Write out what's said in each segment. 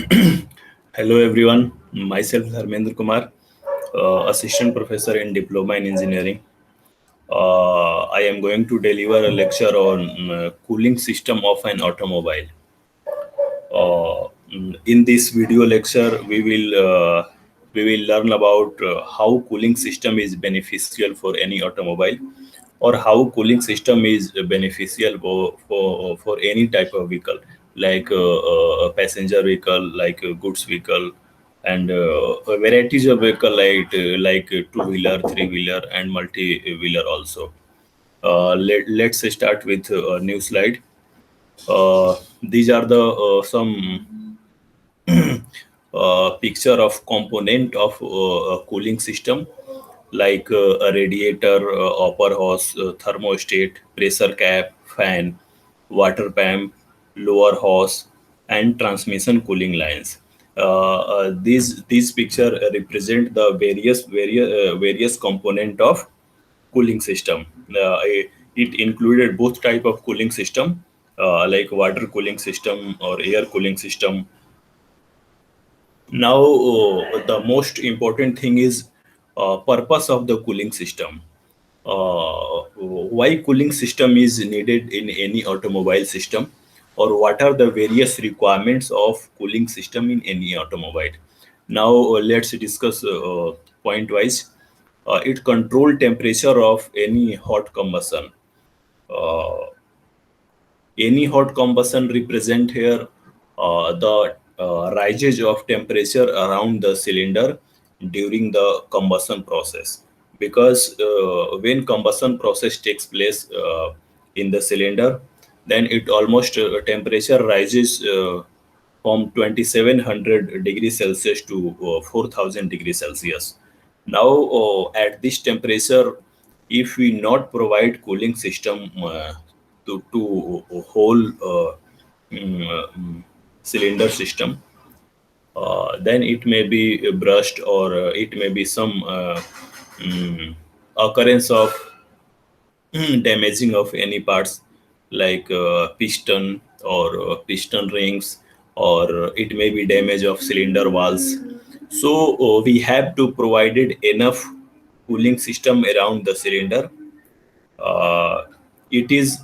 Hello everyone, myself Dharmendra Kumar, Assistant Professor in Diploma in Engineering. I am going to deliver a lecture on cooling system of an automobile. In this video lecture, we will learn about how cooling system is beneficial for any automobile, or how cooling system is beneficial for any type of vehicle, like a passenger vehicle, like a goods vehicle, and varieties of vehicle like two-wheeler, three-wheeler, and multi-wheeler also. Let's start with a new slide. These are the some picture of component of a cooling system, like a radiator, upper hose, thermostat, pressure cap, fan, water pump, lower hose, and transmission cooling lines. These picture represent the various component of cooling system. It included both type of cooling system, like water cooling system or air cooling system. Now, the most important thing is purpose of the cooling system. Why cooling system is needed in any automobile system, or what are the various requirements of cooling system in any automobile. Now, let's discuss point wise. It control temperature of any hot combustion. Uh, any hot combustion represent here the rises of temperature around the cylinder during the combustion process, because when combustion process takes place in the cylinder, then it almost temperature rises from 2700 degrees Celsius to 4000 degrees Celsius. Now, at this temperature, if we not provide cooling system to whole cylinder system, then it may be brushed, or it may be some occurrence of damaging of any parts, like piston or piston rings, or it may be damage of cylinder walls. So we have to provided enough cooling system around the cylinder. uh, it is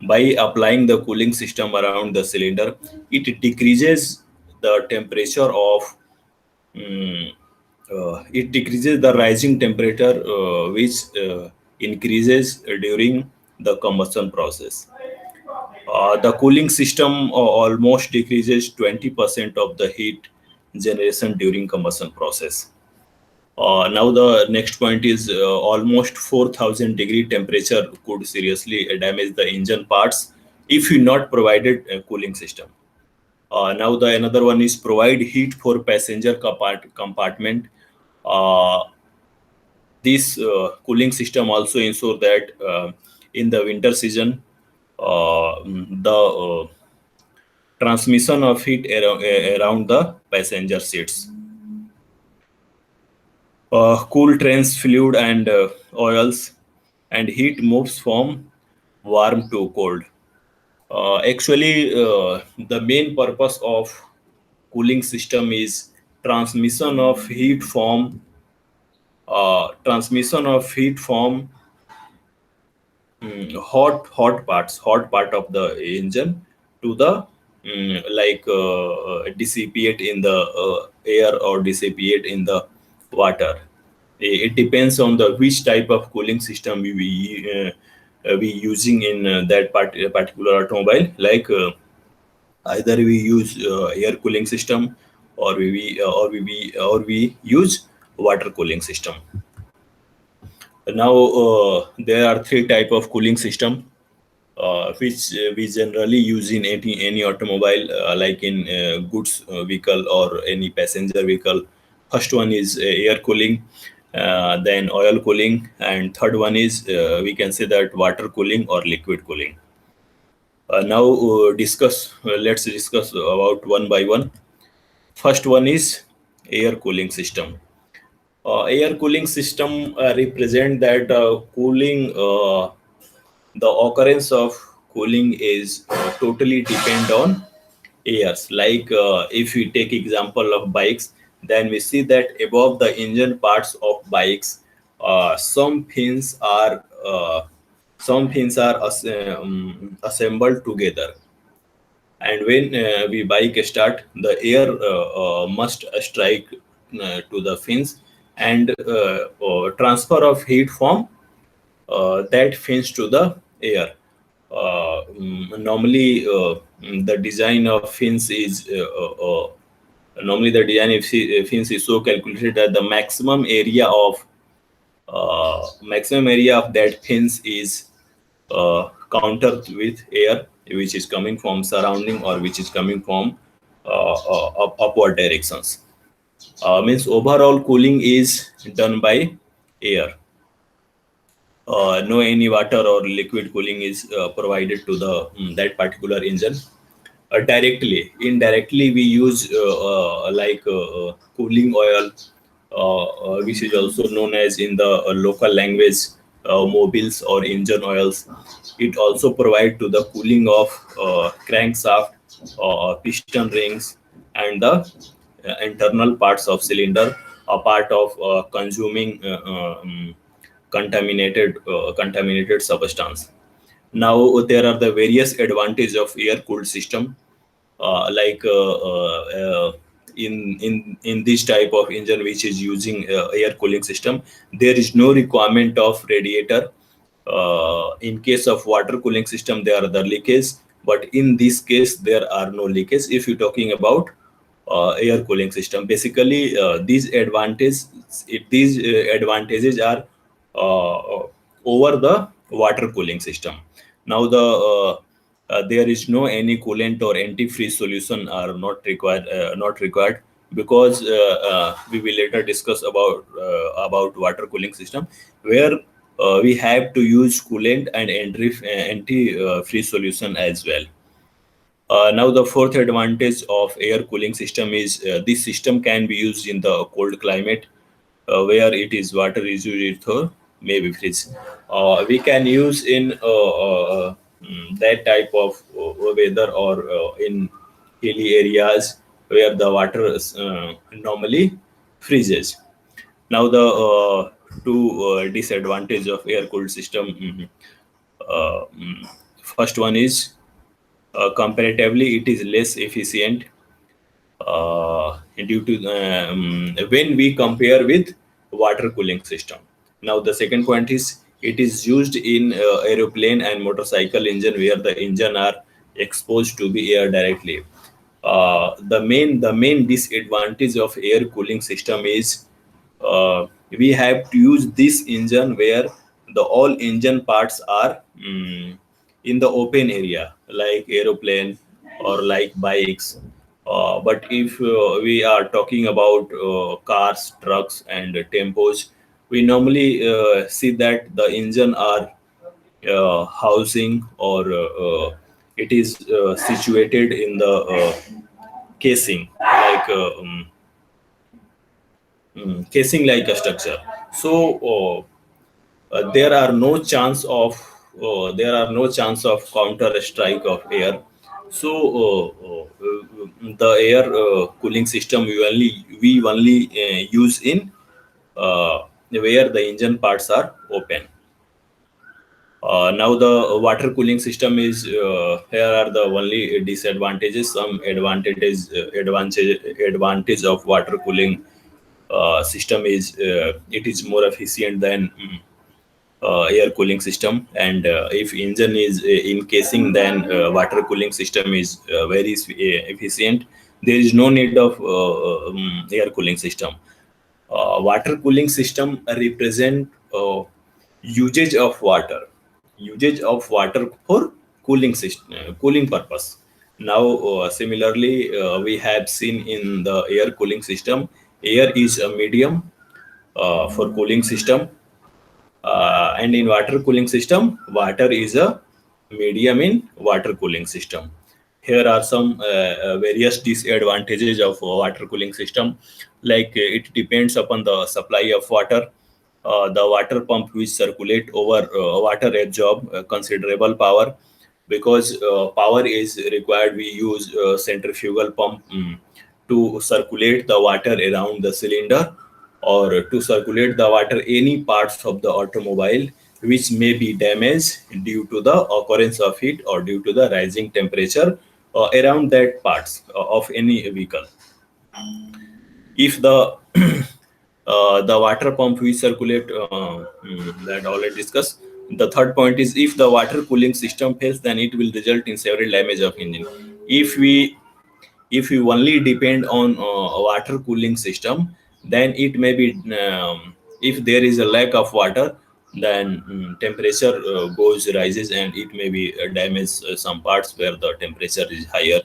by applying the cooling system around the cylinder, it decreases the temperature of it decreases the rising temperature, which increases during the combustion process. The cooling system almost decreases 20% of the heat generation during combustion process. Now the next point is almost 4000 degree temperature could seriously damage the engine parts if you not provided a cooling system. Now the another one is provide heat for passenger compartment. Uh, this cooling system also ensure that in the winter season, the transmission of heat around the passenger seats. Cool trains fluid and oils, and heat moves from warm to cold. Actually, the main purpose of cooling system is transmission of heat from hot part of the engine to the like dissipate in the air or dissipate in the water. It depends on the which type of cooling system we using in particular automobile. Like either we use air cooling system, or we use water cooling system. Now, there are three type of cooling system which we generally use in any automobile, like in goods vehicle or any passenger vehicle. First one is air cooling, then oil cooling, and third one is we can say that water cooling or liquid cooling. Now, let's discuss about one by one. First one is air cooling system. Air cooling system represent that cooling the occurrence of cooling is totally depend on airs. Like if we take example of bikes, then we see that above the engine parts of bikes, some fins are assembled together, and when we bike start, the air must strike to the fins, and transfer of heat from that fins to the air. Normally, the design of fins is normally the design of fins is so calculated that the maximum area of that fins is countered with air, which is coming from surrounding or which is coming from upward directions. Means overall cooling is done by air. No any water or liquid cooling is provided to the that particular engine directly. Indirectly we use cooling oil, which is also known as in the local language mobiles or engine oils. It also provide to the cooling of crankshaft, piston rings, and the internal parts of cylinder, a part of consuming contaminated substance. Now there are the various advantages of air cooled system, like in this type of engine which is using air cooling system, there is no requirement of radiator. In case of water cooling system there are the leakage, but in this case there are no leakage if you're talking about air cooling system. Basically these advantages are over the water cooling system. Now there is no any coolant or antifreeze solution are not required, because we will later discuss about water cooling system, where we have to use coolant and anti-freeze solution as well. Now the fourth advantage of air cooling system is this system can be used in the cold climate, where it is water is used for maybe fridge. We can use in that type of weather, or in hilly areas where the water normally freezes. Now the two disadvantage of air cooled system. First one is comparatively it is less efficient due to when we compare with water cooling system. Now the second point is it is used in aeroplane and motorcycle engine, where the engine are exposed to the air directly. The main disadvantage of air cooling system is we have to use this engine where the all engine parts are in the open area, like aeroplane or like bikes. But if we are talking about cars, trucks, and tempos, we normally see that the engine are housing, or it is situated in the casing, like casing like a structure. So there are no chance of counter strike of air. So the air cooling system we only use in where the engine parts are open. Now the water cooling system is here are the only disadvantages. Some advantage of water cooling system is it is more efficient than air cooling system, and if engine is in casing, then water cooling system is very efficient. There is no need of air cooling system. Water cooling system represent usage of water usage of water for cooling system, cooling purpose. Now similarly we have seen in the air cooling system, air is a medium for cooling system, and in water cooling system water is a medium in water cooling system. Here are some various disadvantages of water cooling system, like it depends upon the supply of water. The water pump which circulate over water absorb considerable power. because power is required. We use centrifugal pump to circulate the water around the cylinder, or to circulate the water any parts of the automobile which may be damaged due to the occurrence of heat or due to the rising temperature around that parts of any vehicle. If the the water pump we circulate, that already discussed. The third point is, if the water cooling system fails, then it will result in several damage of engine. If we if we only depend on a water cooling system, then it may be, if there is a lack of water, then temperature goes rises, and it may be damage some parts where the temperature is higher.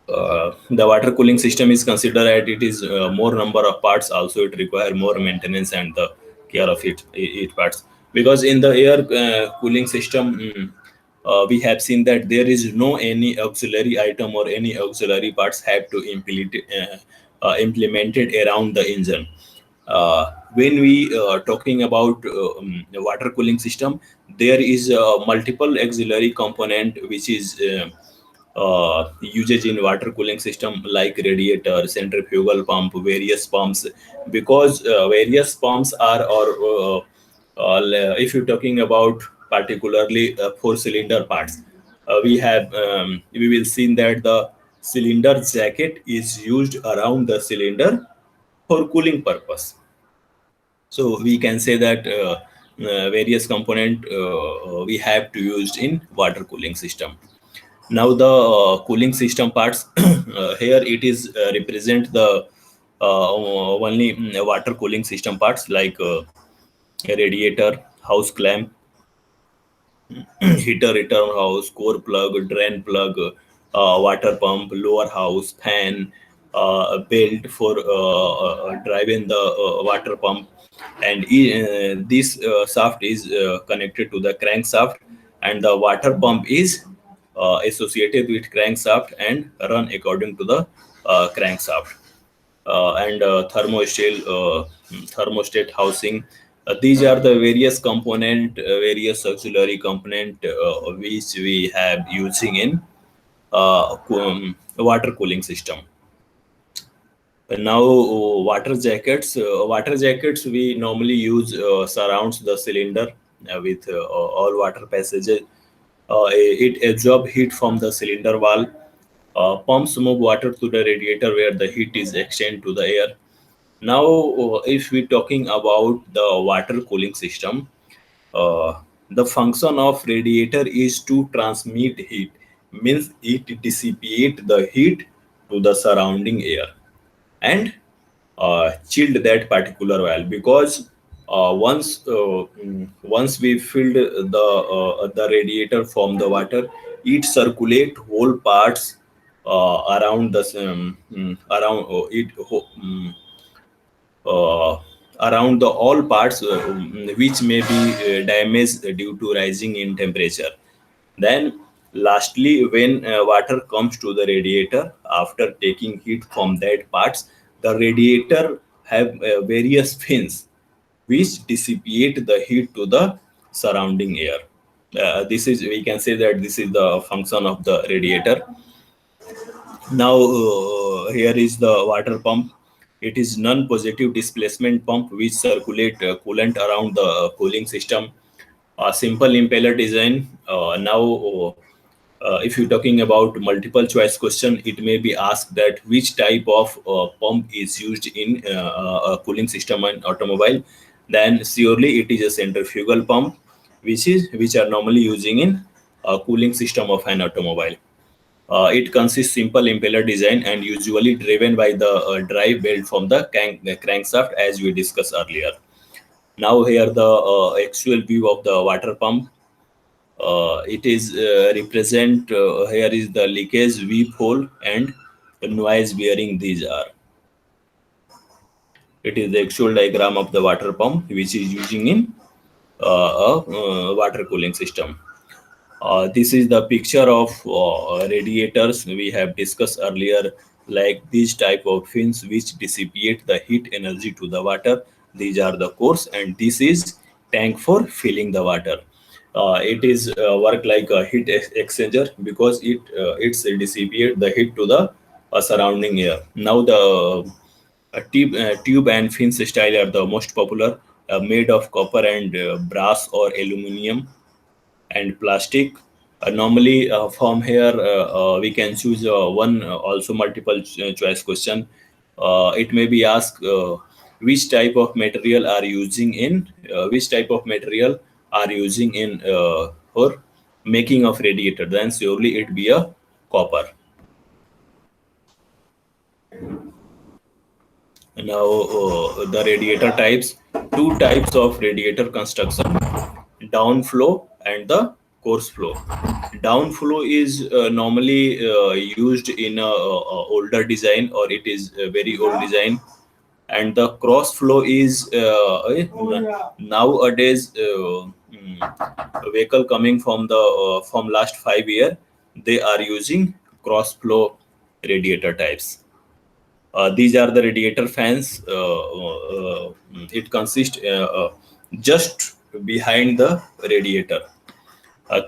The water cooling system is considered that it is more number of parts, also it require more maintenance and the care of it parts, because in the air cooling system, we have seen that there is no any auxiliary item or any auxiliary parts have to implemented around the engine. When we talking about the water cooling system, there is multiple auxiliary component which is usage in water cooling system, like radiator, centrifugal pump, various pumps. Because various pumps are, or if you're talking about particularly four cylinder parts, we will see that the cylinder jacket is used around the cylinder for cooling purpose. So we can say that various component we have to use in water cooling system. Now the cooling system parts, here it is represent the only water cooling system parts, like a radiator, house clamp, heater return house, core plug, drain plug, water pump, lower house, fan, a belt for driving the water pump, and this shaft is connected to the crankshaft, and the water pump is associated with crankshaft and run according to the crankshaft. And thermostat housing. These are the various component, various auxiliary component which we have using in water cooling system. Now, water jackets we normally use surrounds the cylinder with all water passages. It absorb heat from the cylinder wall. Pumps move water to the radiator where the heat is exchanged to the air. Now, if we're talking about the water cooling system, the function of radiator is to transmit heat, means it dissipate the heat to the surrounding air, and chilled that particular well, because once we filled the radiator from the water, it circulate whole parts around the around it uh, around the all parts which may be damaged due to rising in temperature. Then lastly, when water comes to the radiator after taking heat from that parts, the radiator have various fins which dissipate the heat to the surrounding air. This is, we can say that this is the function of the radiator. Now, here is the water pump. It is non-positive displacement pump which circulate coolant around the cooling system. A simple impeller design. If you're talking about multiple choice question, it may be asked that which type of pump is used in a cooling system and automobile. Then surely it is a centrifugal pump, which are normally using in a cooling system of an automobile. It consists simple impeller design and usually driven by the drive belt from the crankshaft, as we discussed earlier. Now here the actual view of the water pump. It is represent, here is the leakage weep hole and the noise bearing these are. It is the actual diagram of the water pump which is using in a water cooling system. This is the picture of radiators we have discussed earlier, like these type of fins which dissipate the heat energy to the water. These are the cores, and this is tank for filling the water. It is work like a heat exchanger because it's dissipate the heat to the surrounding air. Now the tube and fins style are the most popular, made of copper and brass or aluminum and plastic. Normally, from here, we can choose one also multiple choice question. It may be asked which type of material are using in which type of material are using in for making of radiator. Then surely it be a copper. Now, the radiator types, two types of radiator construction: downflow and the course flow. Downflow is normally used in a older design, or it is a very old design, and the cross flow is nowadays vehicle coming from the from last 5 year, they are using cross flow radiator types. These are the radiator fans. It consists just behind the radiator,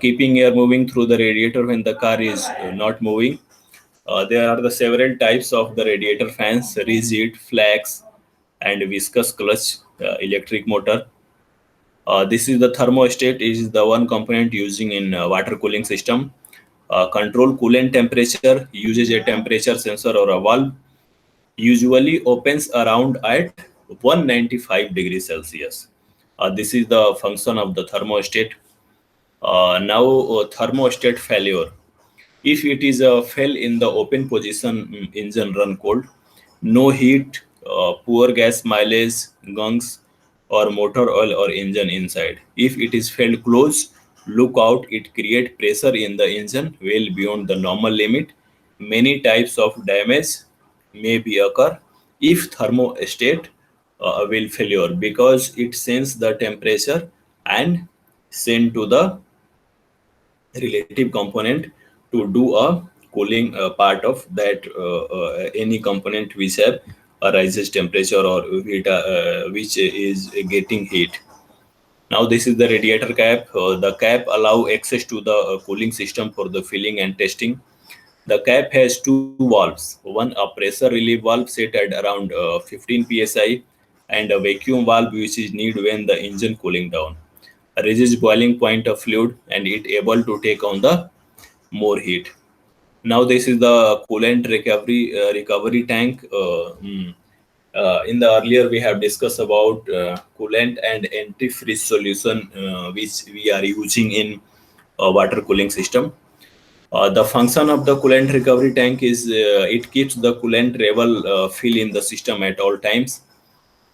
keeping air moving through the radiator when the car is not moving. There are the several types of the radiator fans: rigid, flex, and viscous clutch electric motor. This is the thermostat. Is the one component using in water cooling system. Control coolant temperature uses a temperature sensor or a valve. Usually opens around at 195 degrees Celsius. This is the function of the thermostat. Now, thermostat failure. If it is a fell in the open position, engine run cold, no heat, poor gas mileage, gungs, or motor oil or engine inside. If it is felt close, look out, it create pressure in the engine well beyond the normal limit. Many types of damage may be occur if thermostat will failure, because it sends the temperature and send to the relative component to do a cooling part of that any component which have a rises temperature or heat, which is getting heat. Now this is the radiator cap. The cap allow access to the cooling system for the filling and testing. The cap has two valves, one a pressure relief valve set at around 15 psi, and a vacuum valve which is need when the engine cooling down. Resist boiling point of fluid and it able to take on the more heat. Now this is the coolant recovery tank. In the earlier we have discussed about coolant and antifreeze solution which we are using in water cooling system. The function of the coolant recovery tank is it keeps the coolant level fill in the system at all times.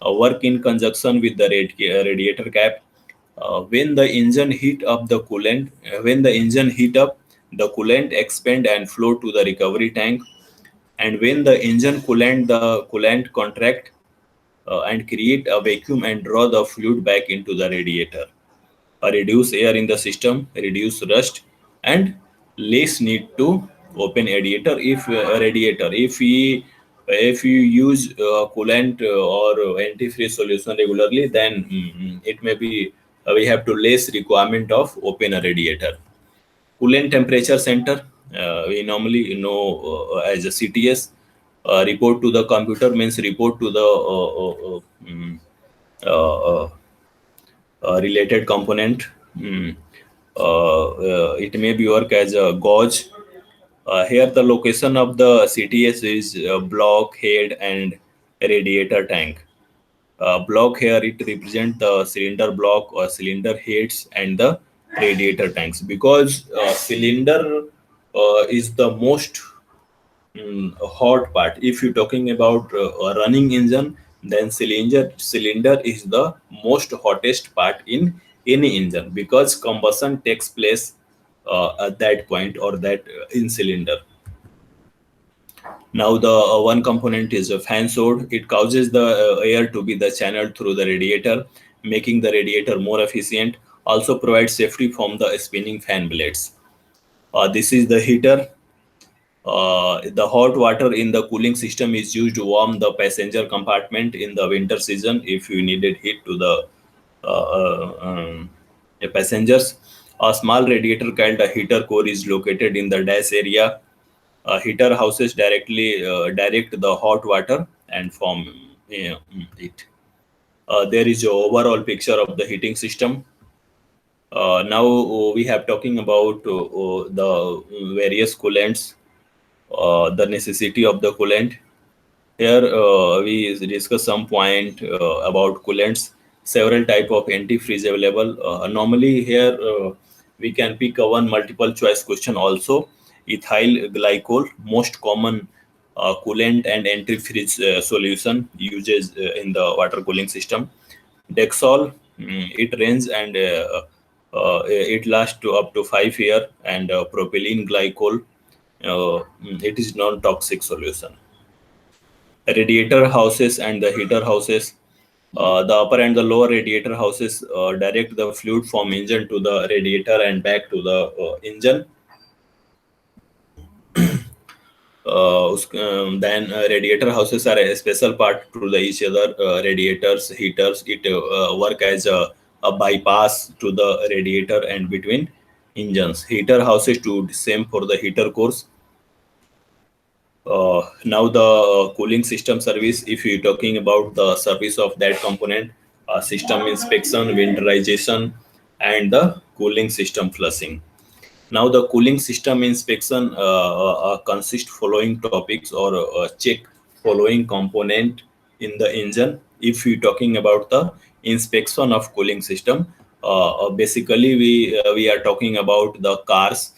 Work in conjunction with the radiator cap. When the engine heat up the coolant, when the engine heat up, the coolant expand and flow to the recovery tank. And when the engine coolant, the coolant contract and create a vacuum and draw the fluid back into the radiator. Reduce air in the system, reduce rust, and less need to open radiator. If you use coolant or antifreeze solution regularly, then it may be we have to less requirement of open a radiator. Coolant temperature center, we normally know as a CTS. Report to the computer means report to the uh, related component. Mm. It may be work as a gauge. Here the location of the CTS is block, head, and radiator tank. Block here it represent the cylinder block or cylinder heads and the radiator tanks, because cylinder is the most hot part. If you're talking about a running engine, then cylinder is the most hottest part in any engine, because combustion takes place at that point or that in cylinder. Now the one component is a fan sword. It causes the air to be the channel through the radiator, making the radiator more efficient. Also provides safety from the spinning fan blades. This is the heater. The hot water in the cooling system is used to warm the passenger compartment in the winter season if you needed heat to the passengers. A small radiator called a heater core is located in the dash area. Heater houses directly direct the hot water and from it. There is a overall picture of the heating system. Now we have talking about the various coolants, the necessity of the coolant. Here we discuss some point about coolants. Several type of antifreeze available. Normally here we can pick a one multiple choice question also. Ethyl glycol, most common coolant and antifreeze solution uses in the water cooling system. Dexol, it ranges and it lasts to up to 5 years. And propylene glycol, it is non-toxic solution. Radiator houses and the heater houses. The upper and the lower radiator houses direct the fluid from engine to the radiator and back to the engine. Then radiator houses are a special part to the each other. Radiators, heaters, it work as a bypass to the radiator and between engines. Heater houses do the same for the heater cores. Now the cooling system service, if you're talking about the service of that component, system inspection, winterization, and the cooling system flushing. Now the cooling system inspection consists following topics or check following component in the engine. If you're talking about the inspection of cooling system, basically we are talking about the cars,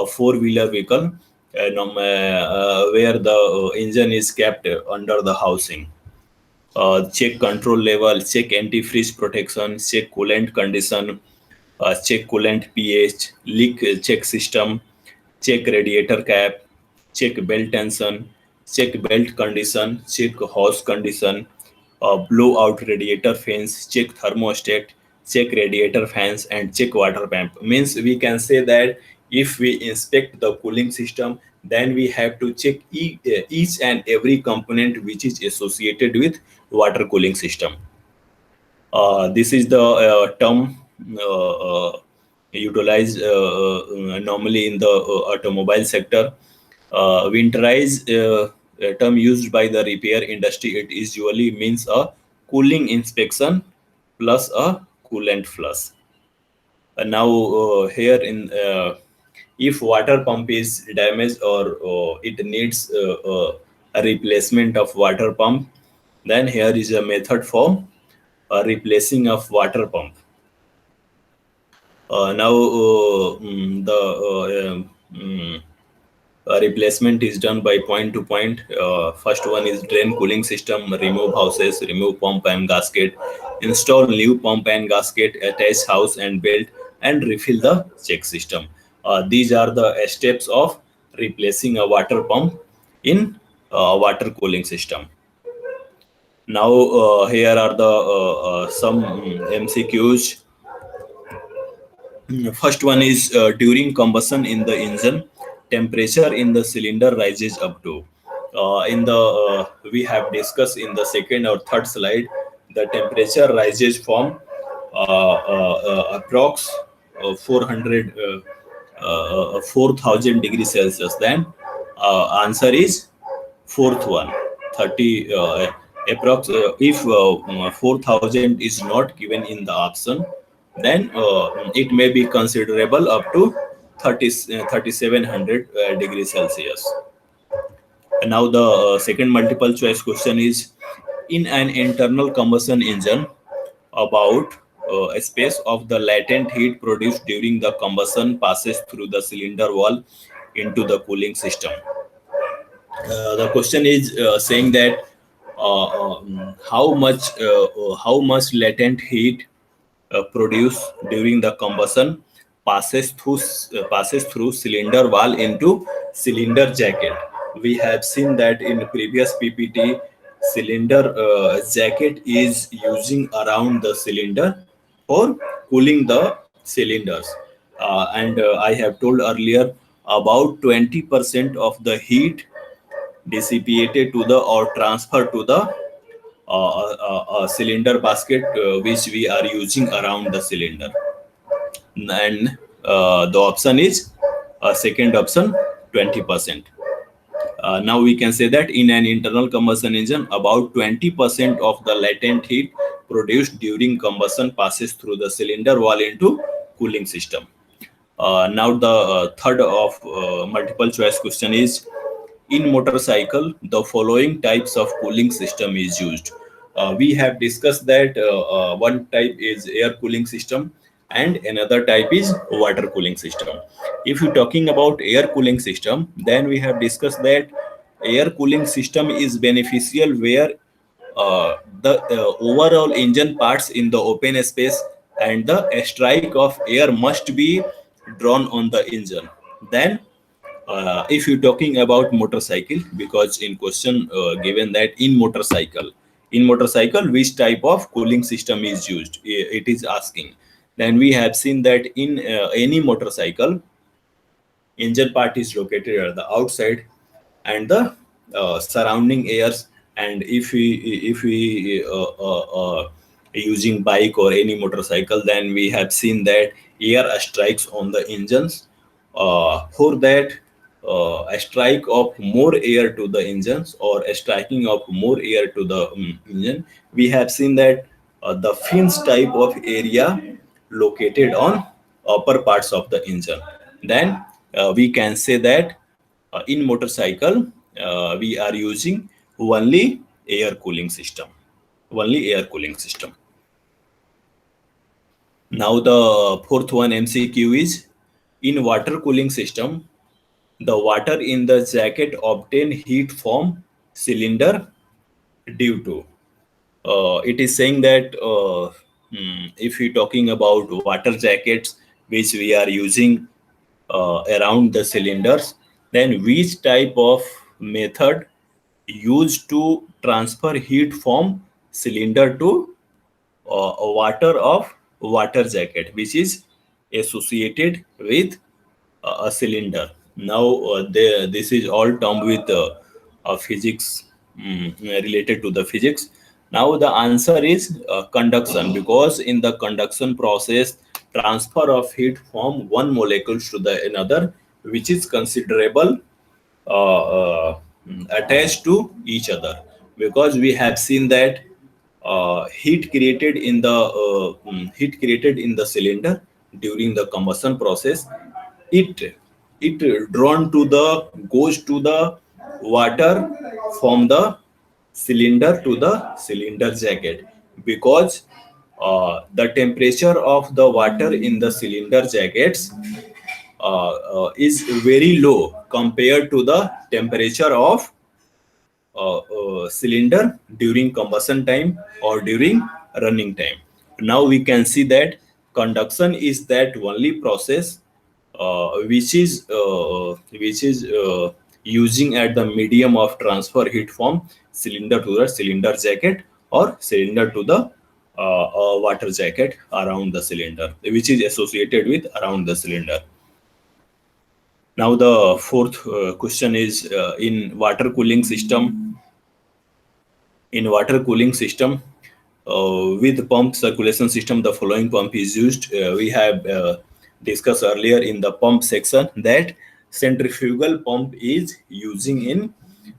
four-wheeler vehicle, where the engine is kept under the housing. Check control level, check antifreeze protection, check coolant condition, check coolant pH, leak check system, check radiator cap, check belt tension, check belt condition, check hose condition, blow out radiator fans, check thermostat, check radiator fans, and check water pump. Means we can say that if we inspect the cooling system, then we have to check each and every component which is associated with water cooling system. This is the term utilized normally in the automobile sector. Winterize a term used by the repair industry. It usually means a cooling inspection plus a coolant flush. Now here in if water pump is damaged or it needs a replacement of water pump, then here is a method for replacing of water pump. Now the replacement is done by point to point. First one is drain cooling system, remove houses, remove pump and gasket, install new pump and gasket, attach house and belt, and refill the check system. These are the steps of replacing a water pump in water cooling system. Now here are the some MCQs. First one is during combustion in the engine, temperature in the cylinder rises up to. In the we have discussed in the second or third slide, the temperature rises from approx 400 4000 degrees Celsius. Then answer is fourth one, 30 approx. If 4000 is not given in the option, then it may be considerable up to 3700 degrees Celsius. And now the second multiple choice question is, in an internal combustion engine, about a space of the latent heat produced during the combustion passes through the cylinder wall into the cooling system. The question is saying that how much latent heat produced during the combustion passes through cylinder wall into cylinder jacket. We have seen that in previous PPT, cylinder jacket is using around the cylinder for cooling the cylinders. And I have told earlier, about 20% of the heat dissipated to the or transferred to the cylinder basket which we are using around the cylinder. And The option is second option, 20%. Now we can say that in an internal combustion engine, about 20% of the latent heat produced during combustion passes through the cylinder wall into cooling system. Now the third of multiple choice question is, in motorcycle, the following types of cooling system is used. We have discussed that one type is air cooling system and another type is water cooling system. If you're talking about air cooling system, then we have discussed that air cooling system is beneficial where the overall engine parts in the open space and the strike of air must be drawn on the engine. Then if you're talking about motorcycle, because in question given that in motorcycle which type of cooling system is used, it is asking. Then we have seen that in any motorcycle, engine part is located at the outside and the surrounding airs. And if we using bike or any motorcycle, then we have seen that air strikes on the engines. For that, a strike of more air to the engines or a striking of more air to the engine, we have seen that the fins type of area located on upper parts of the engine. Then we can say that in motorcycle we are using only air cooling system, only air cooling system. Now the fourth one MCQ is, in water cooling system, the water in the jacket obtain heat from cylinder due to. It is saying that if we're talking about water jackets which we are using around the cylinders, then which type of method used to transfer heat from cylinder to water of water jacket which is associated with a cylinder. Now this is all termed with physics, related to the physics. Now the answer is conduction, because in the conduction process, transfer of heat from one molecule to the another, which is considerable attached to each other, because we have seen that heat created in the cylinder during the combustion process, it it drawn to the goes to the water from the cylinder to the cylinder jacket, because the temperature of the water in the cylinder jackets is very low compared to the temperature of cylinder during combustion time or during running time. Now we can see that conduction is that only process which is using at the medium of transfer heat from cylinder to the cylinder jacket or cylinder to the water jacket around the cylinder, which is associated with around the cylinder. Now the fourth question is, in water cooling system with pump circulation system, the following pump is used. We have discussed earlier in the pump section that centrifugal pump is using in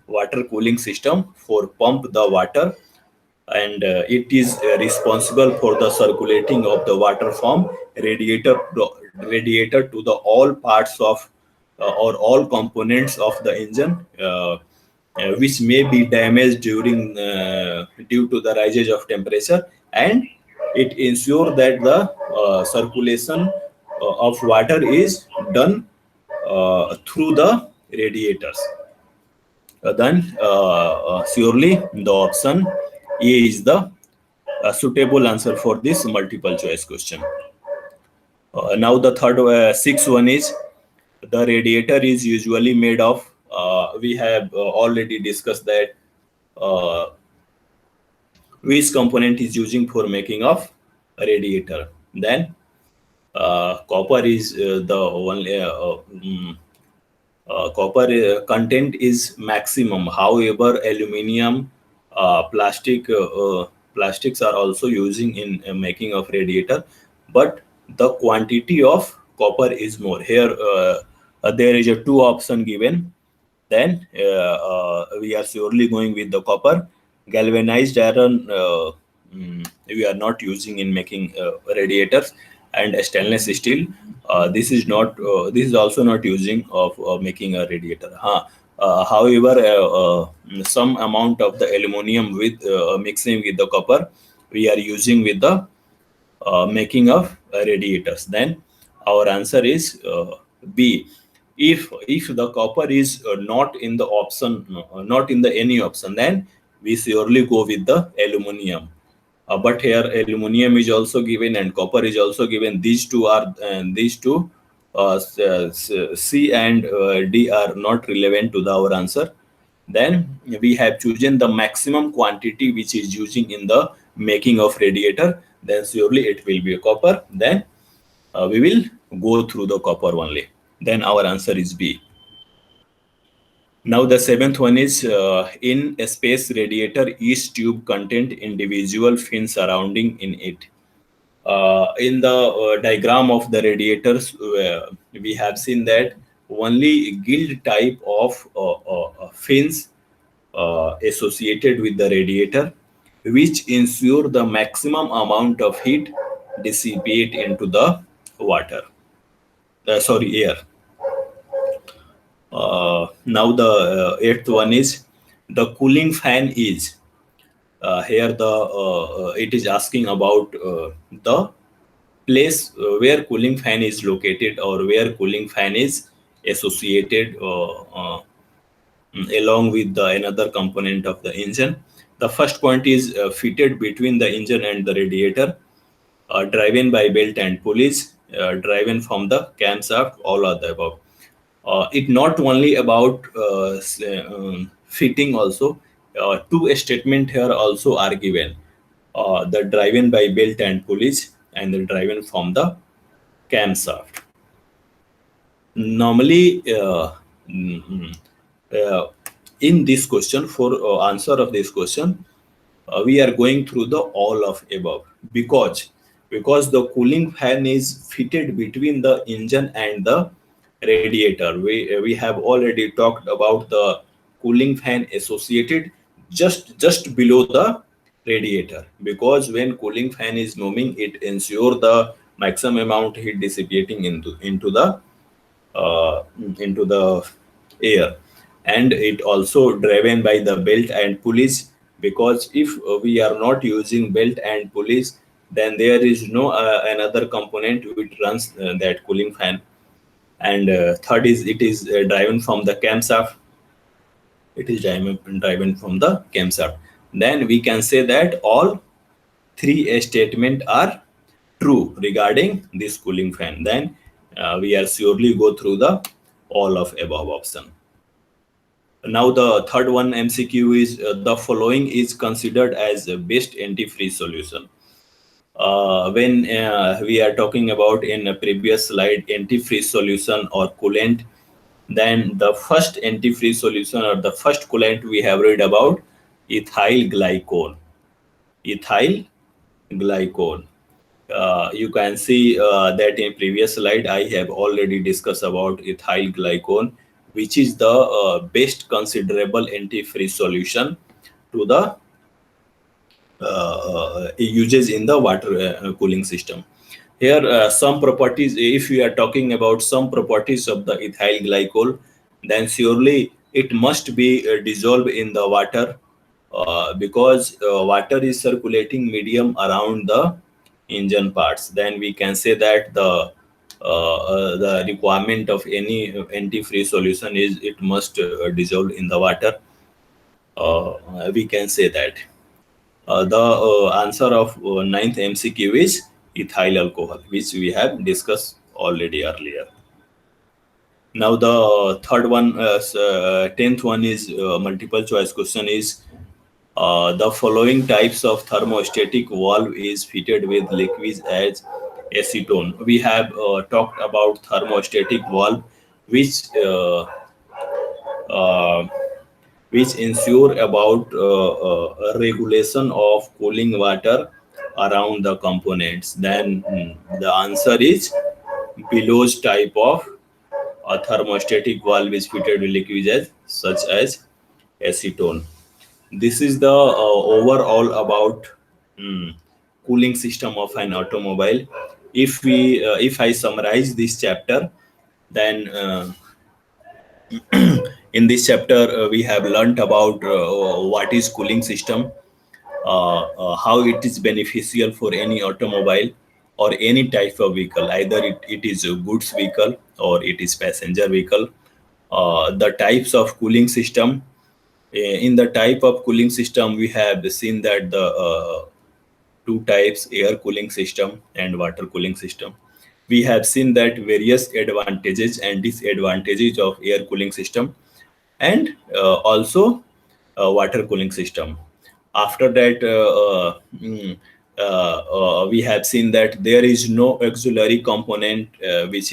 water cooling system for pump the water, and it is responsible for the circulating of the water from radiator to the all parts of or all components of the engine, which may be damaged due to the rise of temperature, and it ensures that the circulation of water is done through the radiators. Then surely the option A is the suitable answer for this multiple choice question. Now the sixth one is, the radiator is usually made of. We have already discussed that which component is using for making of a radiator. Then copper is the only copper content is maximum. However, aluminium, plastics are also using in making of radiator, but the quantity of copper is more. Here there is a two option given. Then we are surely going with the copper. Galvanized iron we are not using in making radiators, and stainless steel. This is not. This is also not using of making a radiator. However, some amount of the aluminum with mixing with the copper, we are using with the making of radiators. Then our answer is B. If the copper is not in the option, not in the any option, then we surely go with the aluminum. But here aluminum is also given and copper is also given. These two are C and D are not relevant to our answer. Then we have chosen the maximum quantity which is using in the making of radiator. Then surely it will be a copper. Then we will go through the copper only. Then our answer is B. Now the seventh one is in a space radiator, each tube contained individual fins surrounding in it. In the diagram of the radiators, we have seen that only gill type of fins associated with the radiator, which ensure the maximum amount of heat dissipate into the water. Air. Now the eighth one is the cooling fan is here the it is asking about the place where cooling fan is located or where cooling fan is associated along with the another component of the engine. The first point is fitted between the engine and the radiator, driven by belt and pulleys, driven from the camshaft, all of the above. It not only about fitting also, two statement here also are given. The driven by belt and pulleys and the driven from the camshaft. Normally, uh, in this question, for answer of this question, we are going through the all of above because the cooling fan is fitted between the engine and the radiator. We have already talked about the cooling fan associated just below the radiator, because when cooling fan is moving, it ensure the maximum amount heat dissipating uh, into the air, and it also driven by the belt and pulleys, because if we are not using belt and pulleys, then there is no another component which runs that cooling fan. And third is it is driven from the camshaft. It is driven from the camshaft. Then we can say that all three statements are true regarding this cooling fan. Then we are surely go through the all of above option. Now the third one MCQ is the following is considered as a best antifreeze solution. When we are talking about in a previous slide antifreeze solution or coolant, then the first antifreeze solution or the first coolant we have read about ethyl glycol. Ethyl glycol. You can see that in previous slide I have already discussed about ethyl glycol, which is the best considerable antifreeze solution to the uses in the water cooling system. Here some properties, if we are talking about some properties of the ethyl glycol, then surely it must be dissolved in the water, because water is circulating medium around the engine parts. Then we can say that the requirement of any antifreeze solution is it must dissolve in the water. We can say that. The answer of ninth MCQ is ethyl alcohol, which we have discussed already earlier. Now the third one, tenth one is multiple choice question is the following types of thermostatic valve is fitted with liquids as acetone. We have talked about thermostatic valve, which uh, which ensure about regulation of cooling water around the components. Then the answer is Bellows type of a thermostatic valve is fitted with liquids such as acetone. This is the overall about cooling system of an automobile. If I summarize this chapter, then in this chapter we have learnt about what is cooling system, how it is beneficial for any automobile or any type of vehicle, either it is a goods vehicle or it is passenger vehicle. The types of cooling system. In the type of cooling system, we have seen that the two types, air cooling system and water cooling system. We have seen that various advantages and disadvantages of air cooling system, and also water cooling system. After that, we have seen that there is no auxiliary component which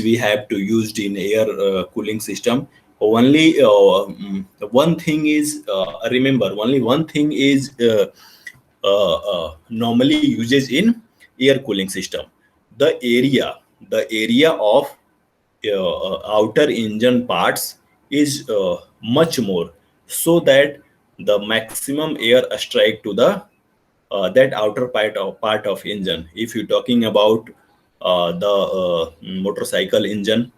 we have to use in air cooling system. Only one thing is, remember, only one thing is normally uses in air cooling system. The area of outer engine parts is much more, so that the maximum air strike to the that outer part of engine. If you're talking about the motorcycle engine,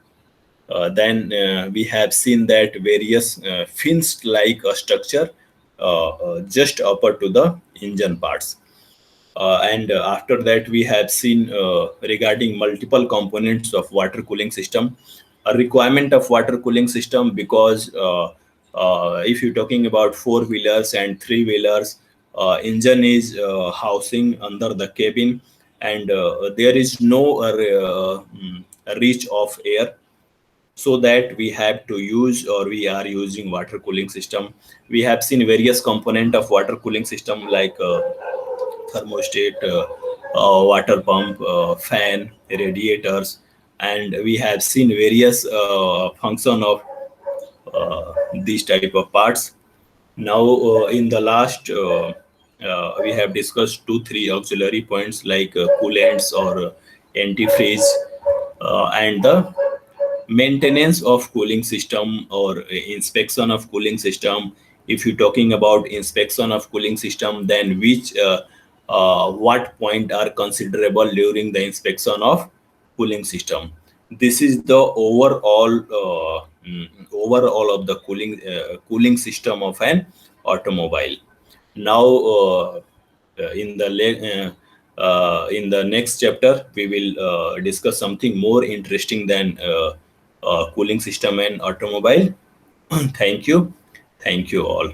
then we have seen that various fins like a structure just upper to the engine parts. And after that, we have seen regarding multiple components of water cooling system, a requirement of water cooling system, because if you're talking about four wheelers and three wheelers, engine is housing under the cabin, and there is no reach of air, so that we have to use, or we are using water cooling system. We have seen various component of water cooling system like thermostat, water pump, fan, radiators, and we have seen various function of these type of parts. Now, in the last, we have discussed two, three auxiliary points like coolants or antifreeze, and the maintenance of cooling system or inspection of cooling system. If you're talking about inspection of cooling system, then which what point are considerable during the inspection of cooling system. This is the overall of the cooling system of an automobile. Now, in the next chapter, we will discuss something more interesting than cooling system and automobile. Thank you. Thank you all.